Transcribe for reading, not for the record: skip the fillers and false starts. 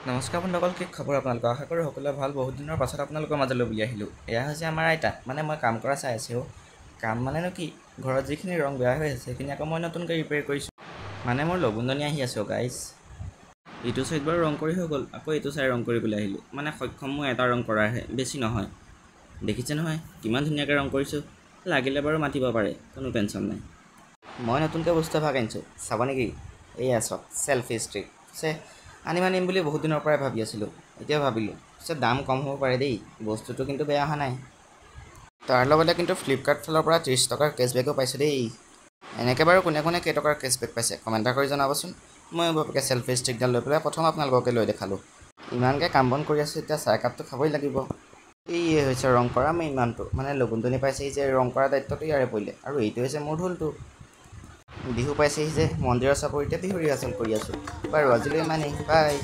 নমস্কাৰ বন্ধুসকল, কি খবৰ আপোনালোকৰ? আশা কৰোঁ সকলোৱে ভাল। বহুত দিনৰ পাছত আপোনালোকৰ মাজলৈ বুলি আহিলোঁ। এয়া হৈছে আমাৰ আইতা, মানে মই কাম কৰা চাই আছোঁ। কাম মানেনো কি, ঘৰত যিখিনি ৰং বেয়া হৈ আছে সেইখিনি আকৌ মই নতুনকৈ ৰিপেয়াৰ কৰিছোঁ। মানে মোৰ লগুণধনী আহি আছোঁ গাইজ। এইটো চাইড বাৰু ৰং কৰি হৈ গ'ল, আকৌ এইটো চাইড ৰং কৰিবলৈ আহিলোঁ। মানে সক্ষম মোৰ এটা ৰং কৰাৰহে, বেছি নহয়। দেখিছে নহয় কিমান ধুনীয়াকৈ ৰং কৰিছোঁ। লাগিলে বাৰু মাতিব পাৰে, কোনো টেনশ্যন নাই। মই নতুনকৈ বস্তু এভাগ আনিছোঁ, চাব নেকি? এয়া চাওক, চেলফি ষ্টিক। আনিম বুলি বহুত দিনৰ পৰাই ভাবি আছিলোঁ। এতিয়া ভাবিলোঁ দাম কম হ'ব পাৰে দেই, বস্তুটো কিন্তু বেয়া অহা নাই। তাৰ লগতে কিন্তু ফ্লিপকাৰ্ট ফালৰ পৰা 30 টকাৰ কেছবেকো পাইছোঁ দেই। এনেকৈ বাৰু কোনে কোনে কেইটকাৰ কেছবেক পাইছে কমেণ্ট কৰি জনাবচোন। মই বাপেকে চেলফি ষ্টিকডাল লৈ পেলাই প্ৰথম আপোনালোককে লৈ দেখালোঁ। ইমানকৈ কাম বন কৰি আছোঁ, এতিয়া চাহ একাপটো খাবই লাগিব। এই হৈছে ৰং কৰা মই ইমানটো, মানে লগুণধনী পাইছেহি যে ৰং কৰা দায়িত্বটো ইয়াৰে পৰিলে। আৰু এইটো হৈছে মোৰ ঢোলটো। বিহু পাইছেহি যে মন্দিৰৰ চাপৰিতে বিহু ৰিহাৰ্চেল কৰি আছোঁ। বাৰু আজিলৈ ইমানেই, বাই।